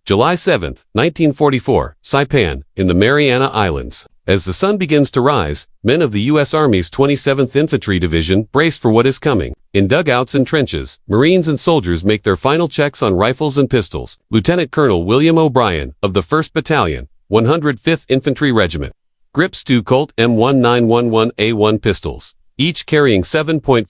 July 7, 1944, Saipan, in the Mariana Islands. As the sun begins to rise, men of the U.S. Army's 27th Infantry Division brace for what is coming. In dugouts and trenches, Marines and soldiers make their final checks on rifles and pistols. Lieutenant Colonel William O'Brien, of the 1st Battalion, 105th Infantry Regiment, grips two Colt M1911A1 pistols, each carrying 7.45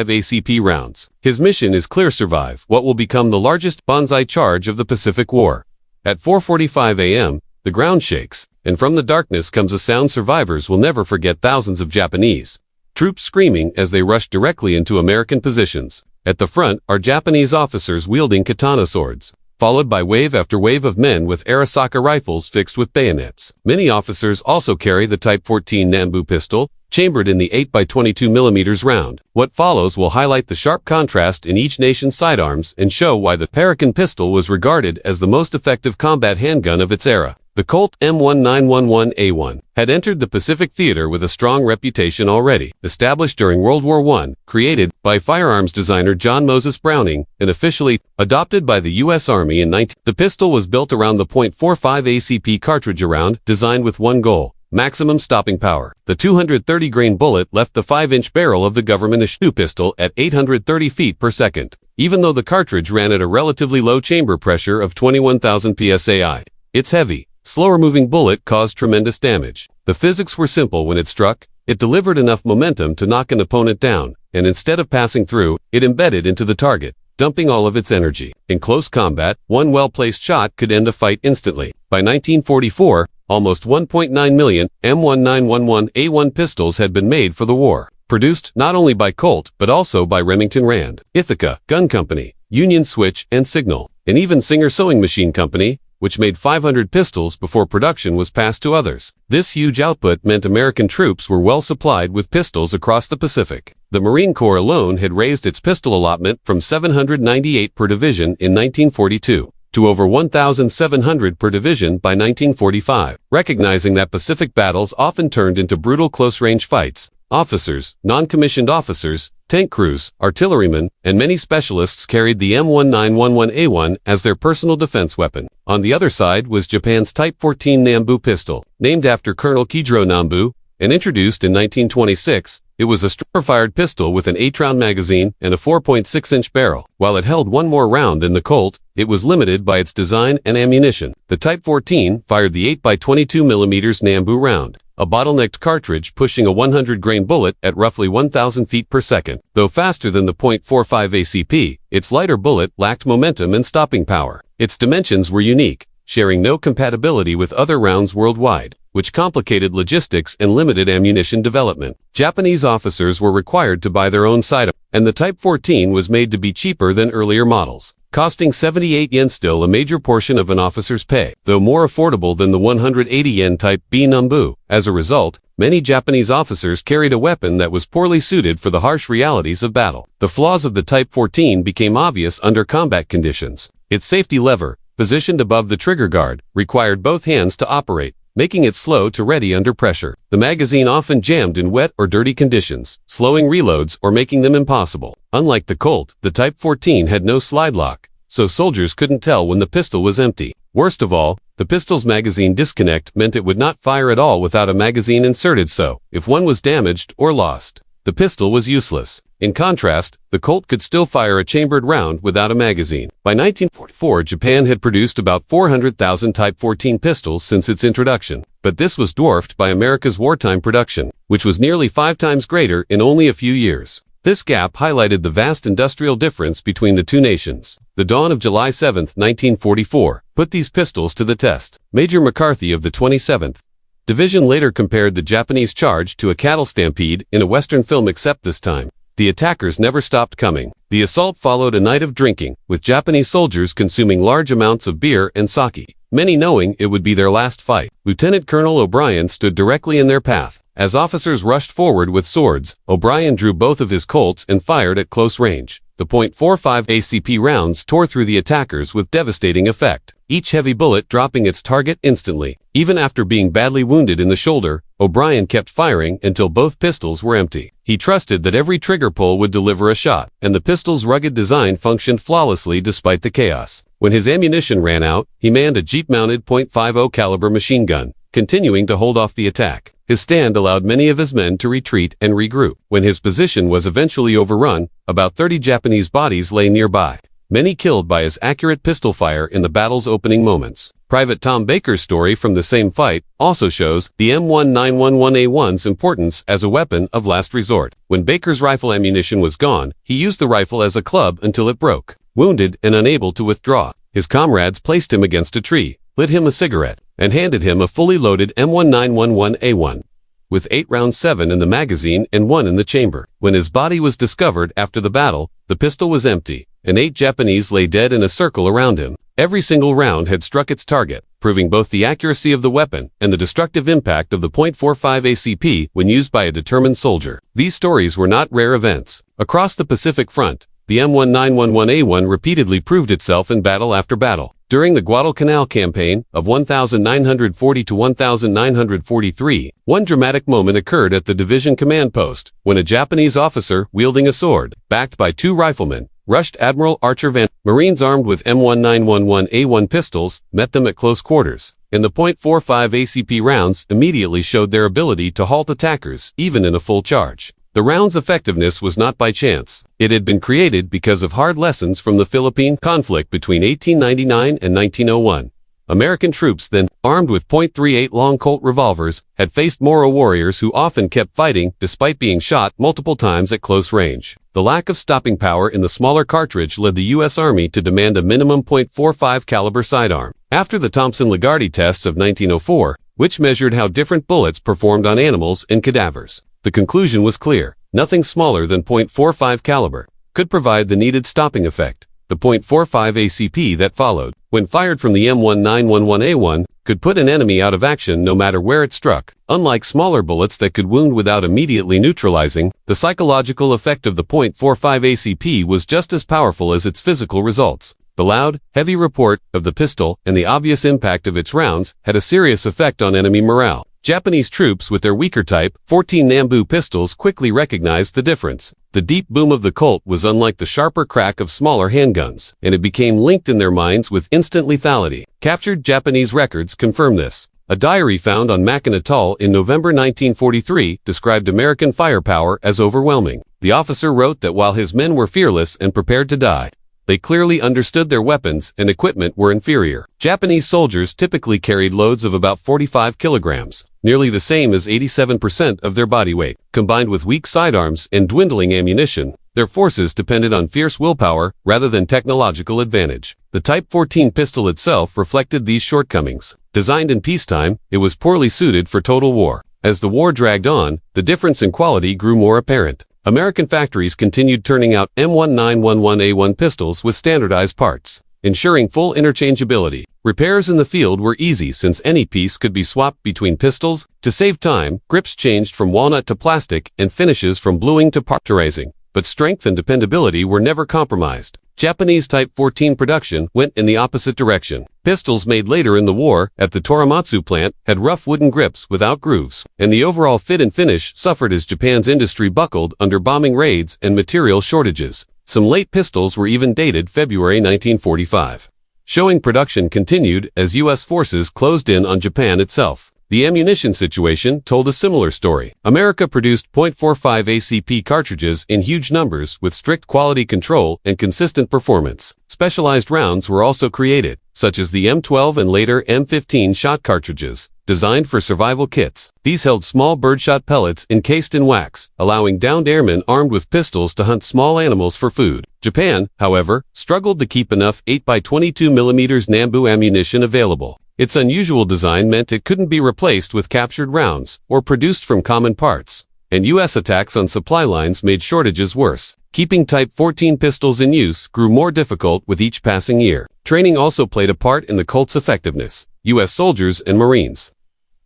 ACP rounds. His mission is clear: survive what will become the largest banzai charge of the Pacific War. At 4:45 a.m., the ground shakes, and from the darkness comes a sound survivors will never forget: thousands of Japanese troops screaming as they rush directly into American positions. At the front are Japanese officers wielding katana swords, followed by wave after wave of men with Arisaka rifles fixed with bayonets. Many officers also carry the Type 14 Nambu pistol, chambered in the 8x22mm round. What follows will highlight the sharp contrast in each nation's sidearms and show why the American pistol was regarded as the most effective combat handgun of its era. The Colt M1911A1 had entered the Pacific theater with a strong reputation already. Established during World War I, created by firearms designer John Moses Browning, and officially adopted by the U.S. Army in 19... The pistol was built around the .45 ACP cartridge round, designed with one goal: maximum stopping power. The 230-grain bullet left the 5-inch barrel of the government issue pistol at 830 feet per second, even though the cartridge ran at a relatively low chamber pressure of 21,000 psi. Its heavy, slower-moving bullet caused tremendous damage. The physics were simple: when it struck, it delivered enough momentum to knock an opponent down, and instead of passing through, it embedded into the target, dumping all of its energy. In close combat, one well-placed shot could end a fight instantly. By 1944, almost 1.9 million M1911A1 pistols had been made for the war, produced not only by Colt but also by Remington Rand, Ithaca Gun Company, Union Switch and Signal, and even Singer Sewing Machine Company, which made 500 pistols before production was passed to others. This huge output meant American troops were well supplied with pistols across the Pacific. The Marine Corps alone had raised its pistol allotment from 798 per division in 1942 to over 1,700 per division by 1945. Recognizing that Pacific battles often turned into brutal close-range fights, officers, non-commissioned officers, tank crews, artillerymen, and many specialists carried the M1911A1 as their personal defense weapon. On the other side was Japan's Type 14 Nambu pistol, named after Colonel Kijiro Nambu, and introduced in 1926. It was a straight-fired pistol with an 8-round magazine and a 4.6-inch barrel. While it held one more round than the Colt, it was limited by its design and ammunition. The Type 14 fired the 8x22mm Nambu round, a bottlenecked cartridge pushing a 100-grain bullet at roughly 1,000 feet per second. Though faster than the .45 ACP, its lighter bullet lacked momentum and stopping power. Its dimensions were unique, sharing no compatibility with other rounds worldwide, which complicated logistics and limited ammunition development. Japanese officers were required to buy their own sidearms, and the Type 14 was made to be cheaper than earlier models, costing 78 yen, still a major portion of an officer's pay, though more affordable than the 180 yen Type B Nambu. As a result, many Japanese officers carried a weapon that was poorly suited for the harsh realities of battle. The flaws of the Type 14 became obvious under combat conditions. Its safety lever, positioned above the trigger guard, required both hands to operate, making it slow to ready under pressure. The magazine often jammed in wet or dirty conditions, slowing reloads or making them impossible. Unlike the Colt, the Type 14 had no slide lock, so soldiers couldn't tell when the pistol was empty. Worst of all, the pistol's magazine disconnect meant it would not fire at all without a magazine inserted, so if one was damaged or lost, the pistol was useless. In contrast, the Colt could still fire a chambered round without a magazine. By 1944, Japan had produced about 400,000 Type 14 pistols since its introduction, but this was dwarfed by America's wartime production, which was nearly 5 times greater in only a few years. This gap highlighted the vast industrial difference between the two nations. The dawn of July 7, 1944, put these pistols to the test. Major McCarthy of the 27th Division later compared the Japanese charge to a cattle stampede in a Western film, except this time the attackers never stopped coming. The assault followed a night of drinking, with Japanese soldiers consuming large amounts of beer and sake, many knowing it would be their last fight. Lieutenant Colonel O'Brien stood directly in their path. As officers rushed forward with swords, O'Brien drew both of his Colts and fired at close range. The .45 ACP rounds tore through the attackers with devastating effect, each heavy bullet dropping its target instantly. Even after being badly wounded in the shoulder, O'Brien kept firing until both pistols were empty. He trusted that every trigger pull would deliver a shot, and the pistol's rugged design functioned flawlessly despite the chaos. When his ammunition ran out, he manned a Jeep-mounted .50 caliber machine gun, continuing to hold off the attack. His stand allowed many of his men to retreat and regroup. When his position was eventually overrun, about 30 Japanese bodies lay nearby, many killed by his accurate pistol fire in the battle's opening moments. Private Tom Baker's story from the same fight also shows the M1911A1's importance as a weapon of last resort. When Baker's rifle ammunition was gone, he used the rifle as a club until it broke. Wounded and unable to withdraw, his comrades placed him against a tree, lit him a cigarette, and handed him a fully loaded M1911A1 with 8 rounds, 7 in the magazine and 1 in the chamber. When his body was discovered after the battle, the pistol was empty, and 8 Japanese lay dead in a circle around him. Every single round had struck its target, proving both the accuracy of the weapon and the destructive impact of the .45 ACP when used by a determined soldier. These stories were not rare events. Across the Pacific Front, the M1911A1 repeatedly proved itself in battle after battle. During the Guadalcanal campaign of 1940 to 1943, one dramatic moment occurred at the division command post, when a Japanese officer wielding a sword, backed by 2 riflemen, rushed Admiral Archer Van. Marines armed with M1911A1 pistols met them at close quarters, and the .45 ACP rounds immediately showed their ability to halt attackers, even in a full charge. The round's effectiveness was not by chance. It had been created because of hard lessons from the Philippine conflict between 1899 and 1901. American troops then, armed with .38 long Colt revolvers, had faced Moro warriors who often kept fighting despite being shot multiple times at close range. The lack of stopping power in the smaller cartridge led the U.S. Army to demand a minimum .45 caliber sidearm. After the Thompson-Lagarde tests of 1904, which measured how different bullets performed on animals and cadavers, the conclusion was clear. Nothing smaller than .45 caliber could provide the needed stopping effect. The .45 ACP that followed, when fired from the M1911A1, could put an enemy out of action no matter where it struck. Unlike smaller bullets that could wound without immediately neutralizing, the psychological effect of the .45 ACP was just as powerful as its physical results. The loud, heavy report of the pistol and the obvious impact of its rounds had a serious effect on enemy morale. Japanese troops with their weaker Type 14 Nambu pistols quickly recognized the difference. The deep boom of the Colt was unlike the sharper crack of smaller handguns, and it became linked in their minds with instant lethality. Captured Japanese records confirm this. A diary found on Mackinac Atoll in November 1943 described American firepower as overwhelming. The officer wrote that while his men were fearless and prepared to die, they clearly understood their weapons and equipment were inferior. Japanese soldiers typically carried loads of about 45 kilograms, nearly the same as 87% of their body weight. Combined with weak sidearms and dwindling ammunition, their forces depended on fierce willpower rather than technological advantage. The Type 14 pistol itself reflected these shortcomings. Designed in peacetime, it was poorly suited for total war. As the war dragged on, the difference in quality grew more apparent. American factories continued turning out M1911A1 pistols with standardized parts, ensuring full interchangeability. Repairs in the field were easy since any piece could be swapped between pistols. To save time, grips changed from walnut to plastic and finishes from bluing to parterizing, but strength and dependability were never compromised. Japanese Type 14 production went in the opposite direction. Pistols made later in the war at the Toramatsu plant had rough wooden grips without grooves, and the overall fit and finish suffered as Japan's industry buckled under bombing raids and material shortages. Some late pistols were even dated February 1945. Showing production continued as U.S. forces closed in on Japan itself. The ammunition situation told a similar story. America produced .45 ACP cartridges in huge numbers with strict quality control and consistent performance. Specialized rounds were also created, such as the M12 and later M15 shot cartridges, designed for survival kits. These held small birdshot pellets encased in wax, allowing downed airmen armed with pistols to hunt small animals for food. Japan, however, struggled to keep enough 8x22mm Nambu ammunition available. Its unusual design meant it couldn't be replaced with captured rounds or produced from common parts, and U.S. attacks on supply lines made shortages worse. Keeping Type 14 pistols in use grew more difficult with each passing year. Training also played a part in the Colt's effectiveness. U.S. soldiers and Marines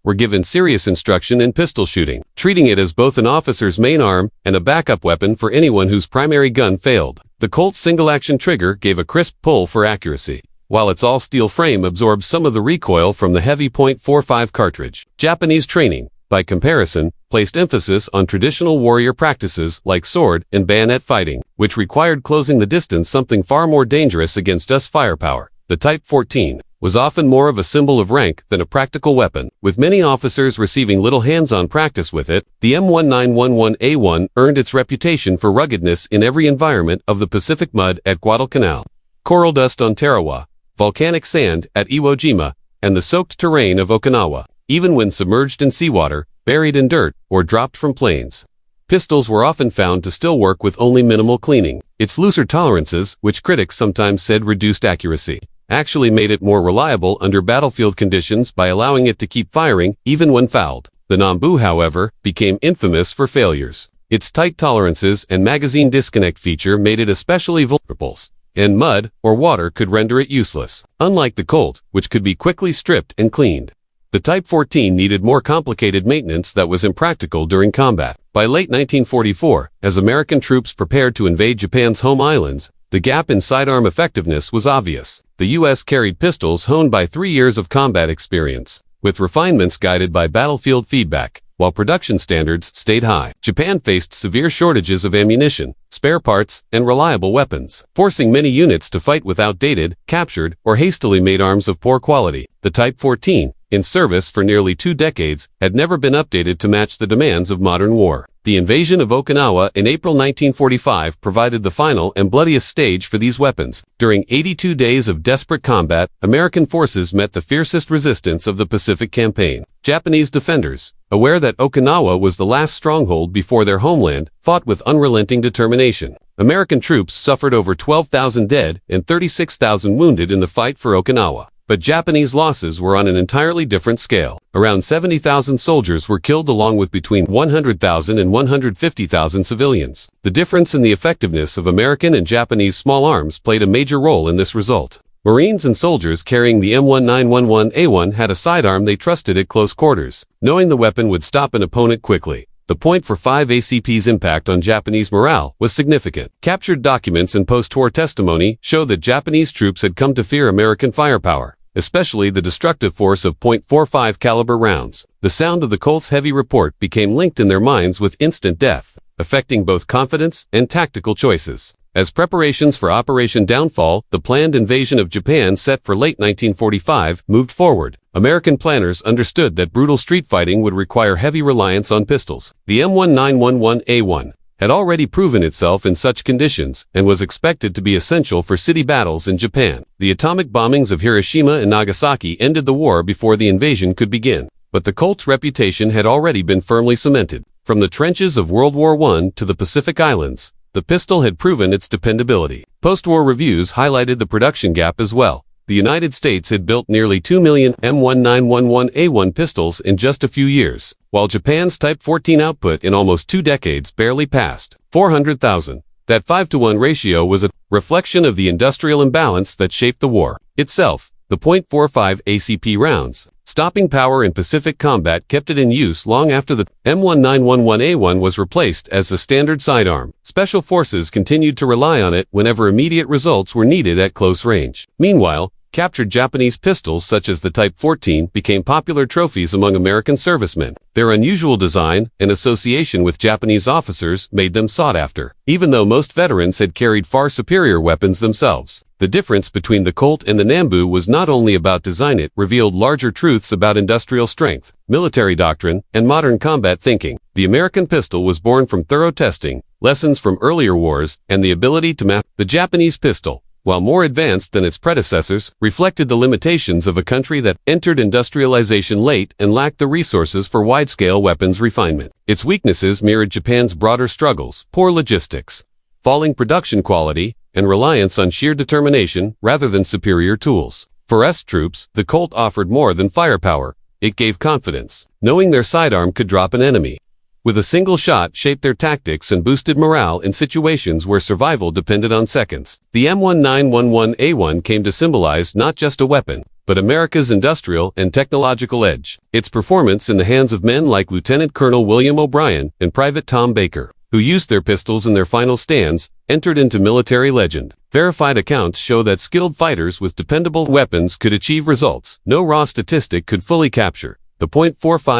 were given serious instruction in pistol shooting, treating it as both an officer's main arm and a backup weapon for anyone whose primary gun failed. The Colt's single-action trigger gave a crisp pull for accuracy, while its all-steel frame absorbed some of the recoil from the heavy .45 cartridge. Japanese training, by comparison, placed emphasis on traditional warrior practices like sword and bayonet fighting, which required closing the distance, something far more dangerous against US firepower. The Type 14 was often more of a symbol of rank than a practical weapon, with many officers receiving little hands-on practice with it. The M1911A1 earned its reputation for ruggedness in every environment, of the Pacific mud at Guadalcanal, coral dust on Tarawa, volcanic sand at Iwo Jima, and the soaked terrain of Okinawa, even when submerged in seawater, buried in dirt, or dropped from planes. Pistols were often found to still work with only minimal cleaning. Its looser tolerances, which critics sometimes said reduced accuracy, actually made it more reliable under battlefield conditions by allowing it to keep firing even when fouled. The Nambu, however, became infamous for failures. Its tight tolerances and magazine disconnect feature made it especially vulnerable, and mud or water could render it useless, unlike the Colt, which could be quickly stripped and cleaned. The Type 14 needed more complicated maintenance that was impractical during combat. By late 1944, as American troops prepared to invade Japan's home islands, the gap in sidearm effectiveness was obvious. The U.S. carried pistols honed by 3 years of combat experience, with refinements guided by battlefield feedback, while production standards stayed high. Japan faced severe shortages of ammunition, spare parts, and reliable weapons, forcing many units to fight with outdated, captured, or hastily made arms of poor quality. The Type 14, in service for nearly 2 decades, had never been updated to match the demands of modern war. The invasion of Okinawa in April 1945 provided the final and bloodiest stage for these weapons. During 82 days of desperate combat, American forces met the fiercest resistance of the Pacific Campaign. Japanese defenders, aware that Okinawa was the last stronghold before their homeland, fought with unrelenting determination. American troops suffered over 12,000 dead and 36,000 wounded in the fight for Okinawa. But Japanese losses were on an entirely different scale. Around 70,000 soldiers were killed, along with between 100,000 and 150,000 civilians. The difference in the effectiveness of American and Japanese small arms played a major role in this result. Marines and soldiers carrying the M1911A1 had a sidearm they trusted at close quarters, knowing the weapon would stop an opponent quickly. The .45 ACP's impact on Japanese morale was significant. Captured documents and post-war testimony show that Japanese troops had come to fear American firepower, especially the destructive force of .45 caliber rounds. The sound of the Colt's heavy report became linked in their minds with instant death, affecting both confidence and tactical choices. As preparations for Operation Downfall, the planned invasion of Japan set for late 1945, moved forward, American planners understood that brutal street fighting would require heavy reliance on pistols. The M1911A1 had already proven itself in such conditions and was expected to be essential for city battles in Japan. The atomic bombings of Hiroshima and Nagasaki ended the war before the invasion could begin. But the Colt's reputation had already been firmly cemented. From the trenches of World War I to the Pacific Islands, the pistol had proven its dependability. Post-war reviews highlighted the production gap as well. The United States had built nearly 2 million M1911A1 pistols in just a few years, while Japan's Type 14 output in almost 2 decades barely passed 400,000. That 5-to-1 ratio was a reflection of the industrial imbalance that shaped the war itself. The .45 ACP rounds, stopping power in Pacific combat, kept it in use long after the M1911A1 was replaced as the standard sidearm. Special forces continued to rely on it whenever immediate results were needed at close range. Meanwhile, captured Japanese pistols such as the Type 14 became popular trophies among American servicemen. Their unusual design and association with Japanese officers made them sought after, even though most veterans had carried far superior weapons themselves. The difference between the Colt and the Nambu was not only about design, it revealed larger truths about industrial strength, military doctrine, and modern combat thinking. The American pistol was born from thorough testing, lessons from earlier wars, and the ability to master. The Japanese pistol, while more advanced than its predecessors, reflected the limitations of a country that entered industrialization late and lacked the resources for wide-scale weapons refinement. Its weaknesses mirrored Japan's broader struggles: poor logistics, falling production quality, and reliance on sheer determination rather than superior tools. For US troops, the Colt offered more than firepower. It gave confidence, knowing their sidearm could drop an enemy with a single shot, shaped their tactics, and boosted morale in situations where survival depended on seconds. The M1911A1 came to symbolize not just a weapon, but America's industrial and technological edge. Its performance in the hands of men like Lieutenant Colonel William O'Brien and Private Tom Baker, who used their pistols in their final stands, entered into military legend. Verified accounts show that skilled fighters with dependable weapons could achieve results no raw statistic could fully capture. the .45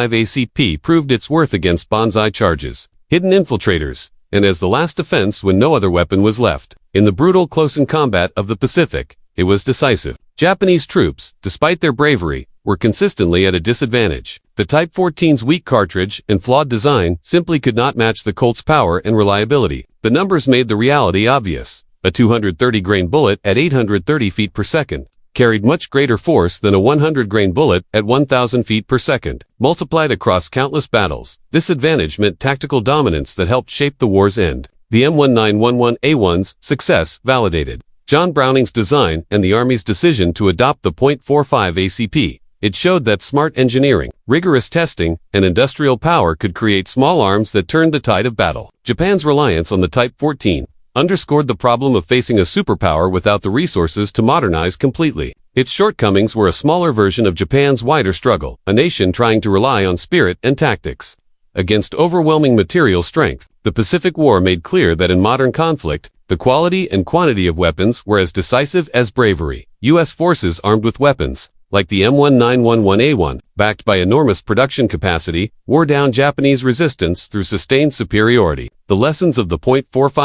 ACP proved its worth against banzai charges, hidden infiltrators, and as the last defense when no other weapon was left. In the brutal close-in combat of the Pacific, it was decisive. Japanese troops, despite their bravery, were consistently at a disadvantage. The Type 14's weak cartridge and flawed design simply could not match the Colt's power and reliability. The numbers made the reality obvious. A 230-grain bullet at 830 feet per second carried much greater force than a 100-grain bullet at 1,000 feet per second. Multiplied across countless battles, this advantage meant tactical dominance that helped shape the war's end. The M1911A1's success validated John Browning's design and the Army's decision to adopt the .45 ACP. It showed that smart engineering, rigorous testing, and industrial power could create small arms that turned the tide of battle. Japan's reliance on the Type 14 underscored the problem of facing a superpower without the resources to modernize completely. Its shortcomings were a smaller version of Japan's wider struggle, a nation trying to rely on spirit and tactics against overwhelming material strength. The Pacific War made clear that in modern conflict, the quality and quantity of weapons were as decisive as bravery. U.S. forces armed with weapons, like the M1911A1, backed by enormous production capacity, wore down Japanese resistance through sustained superiority. The lessons of the .45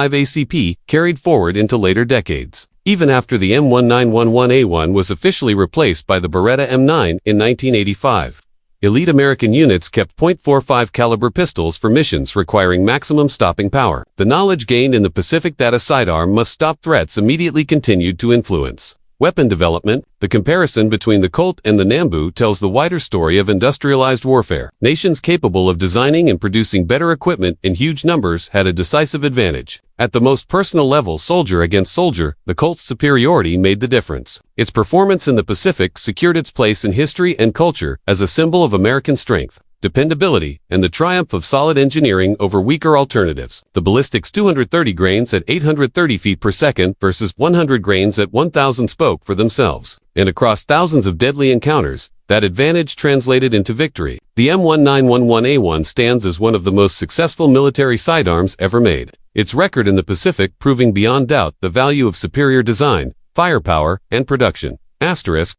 ACP carried forward into later decades. Even after the M1911A1 was officially replaced by the Beretta M9 in 1985, elite American units kept .45 caliber pistols for missions requiring maximum stopping power. The knowledge gained in the Pacific that a sidearm must stop threats immediately continued to influence weapon development. The comparison between the Colt and the Nambu tells the wider story of industrialized warfare. Nations capable of designing and producing better equipment in huge numbers had a decisive advantage. At the most personal level, soldier against soldier, the Colt's superiority made the difference. Its performance in the Pacific secured its place in history and culture as a symbol of American strength, dependability, and the triumph of solid engineering over weaker alternatives. The ballistics 230 grains at 830 feet per second versus 100 grains at 1,000 spoke for themselves. And across thousands of deadly encounters, that advantage translated into victory. The M1911A1 stands as one of the most successful military sidearms ever made. Its record in the Pacific proving beyond doubt the value of superior design, firepower, and production. Asterisk,